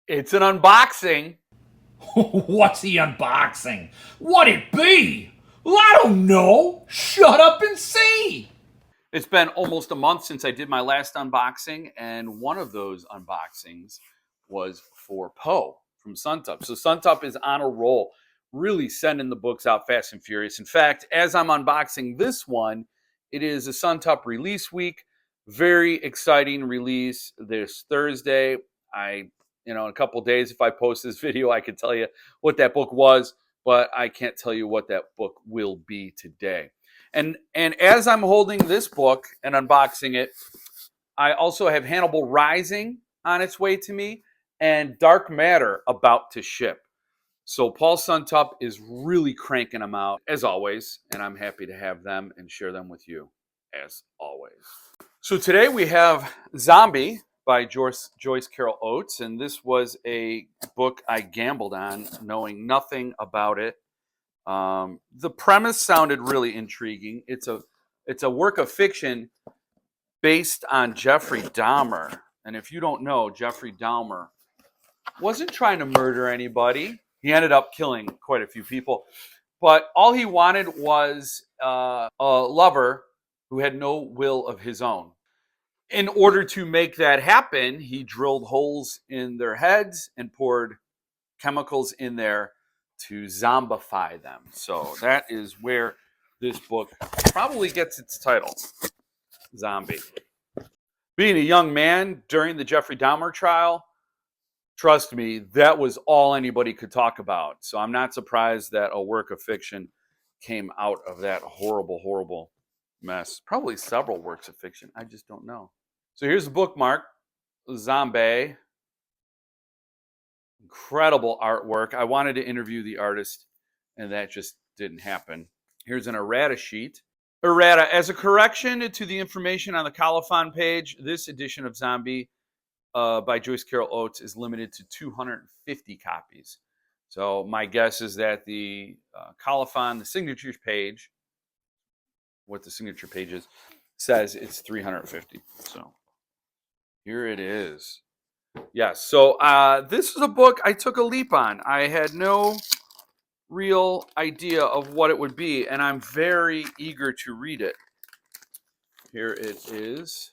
It's an unboxing. What's the unboxing? What'd it be? Well, I don't know. Shut up and see. It's been almost a month since I did my last unboxing, and one of those unboxings was for Poe from Suntup. So Suntup is on a roll, really sending the books out fast and furious. In fact, as I'm unboxing this one, it is a Suntup release week. Very exciting release this Thursday. In a couple days, if I post this video, I can tell you what that book was, but I can't tell you what that book will be today. And as I'm holding this book and unboxing it, I also have Hannibal Rising on its way to me and Dark Matter about to ship. So Paul Suntup is really cranking them out as always, and I'm happy to have them and share them with you as always. So today we have Zombie by Joyce Carol Oates, and this was a book I gambled on, knowing nothing about it. The premise sounded really intriguing. It's a work of fiction based on Jeffrey Dahmer. And if you don't know, Jeffrey Dahmer wasn't trying to murder anybody. He ended up killing quite a few people. But all he wanted was a lover who had no will of his own. In order to make that happen, he drilled holes in their heads and poured chemicals in there to zombify them. So that is where this book probably gets its title, Zombie. Being a young man during the Jeffrey Dahmer trial, trust me, that was all anybody could talk about. So I'm not surprised that a work of fiction came out of that horrible, horrible mess. Probably several works of fiction. I just don't know. So here's the bookmark, Zombie. Incredible artwork. I wanted to interview the artist, and that just didn't happen. Here's an errata sheet. Errata. As a correction to the information on the colophon page, this edition of Zombie by Joyce Carol Oates is limited to 250 copies. So my guess is that the colophon, the signatures page, what the signature page is, says it's 350. So here it is. Yes. So this is a book I took a leap on. I had no real idea of what it would be, and I'm very eager to read it. Here it is.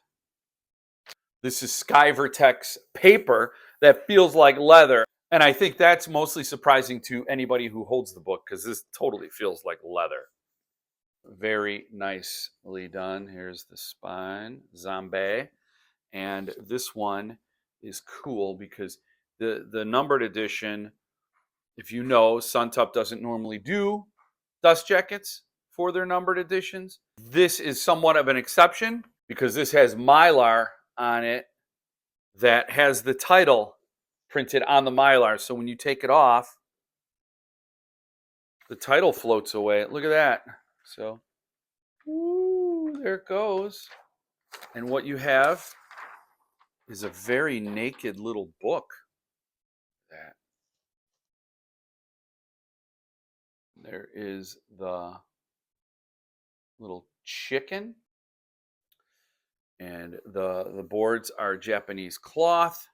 This is Skyvertex paper that feels like leather, and I think that's mostly surprising to anybody who holds the book because this totally feels like leather. Very nicely done. Here's the spine, Zombie, and this one is cool because the numbered edition, if you know, Suntup doesn't normally do dust jackets for their numbered editions. This is somewhat of an exception because this has Mylar on it that has the title printed on the Mylar. So when you take it off, the title floats away. Look at that. So, ooh, there it goes. And what you have is a very naked little book. That there is the little chicken, and the boards are Japanese cloth.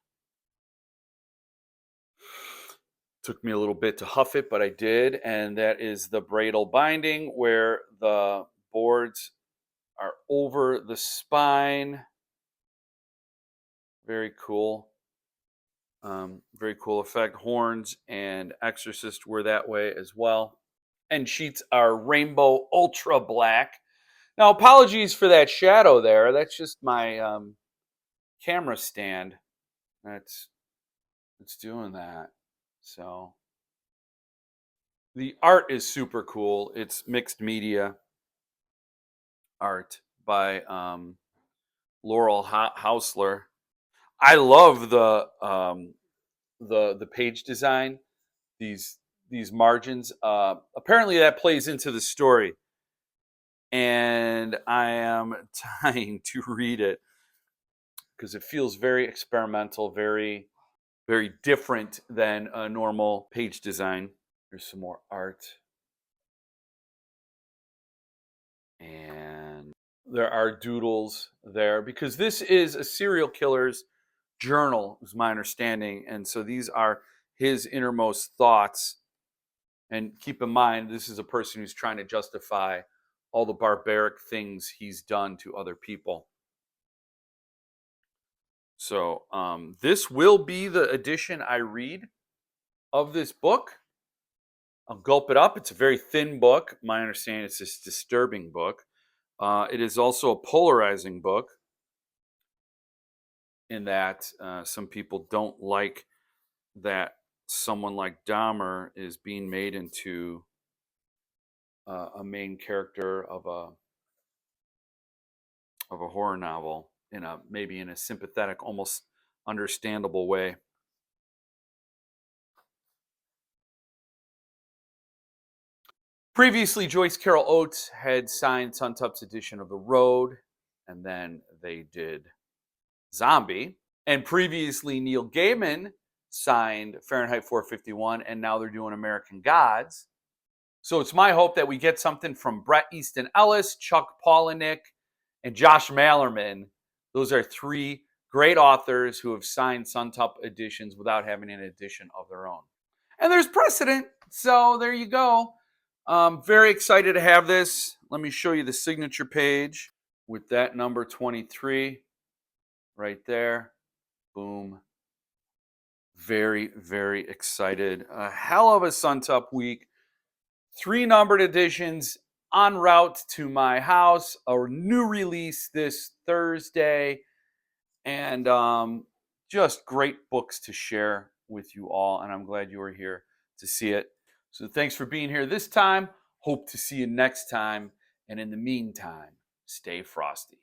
Took me a little bit to huff it, but I did, and that is the Bradle binding where the boards are over the spine. Very cool. Very cool effect. Horns and Exorcist were that way as well. And sheets are rainbow ultra black. Now, apologies for that shadow there. That's just my camera stand. That's it's doing that. So the art is super cool. It's mixed media art by Laurel Hausler. I love the page design. These margins. Apparently, that plays into the story, and I am dying to read it because it feels very experimental, very very different than a normal page design. Here's some more art, and there are doodles there because this is a serial killer's journal, is my understanding. And so these are his innermost thoughts. And keep in mind, this is a person who's trying to justify all the barbaric things he's done to other people. So this will be the edition I read of this book. I'll gulp it up. It's a very thin book. My understanding it's this disturbing book. It is also a polarizing book in that some people don't like that someone like Dahmer is being made into a main character of a horror novel in a maybe in a sympathetic, almost understandable way. Previously, Joyce Carol Oates had signed Suntup's edition of The Road, and then they did Zombie. And previously, Neil Gaiman signed Fahrenheit 451, and now they're doing American Gods. So it's my hope that we get something from Bret Easton Ellis, Chuck Palahniuk, and Josh Malerman. Those are three great authors who have signed Suntup editions without having an edition of their own. And there's precedent, so there you go. Very excited to have this. Let me show you the signature page with that number 23 right there. Boom. Very, very excited. A hell of a Suntup week. 3 numbered editions en route to my house. A new release this Thursday. And just great books to share with you all. And I'm glad you were here to see it. So thanks for being here this time. Hope to see you next time. And in the meantime, stay frosty.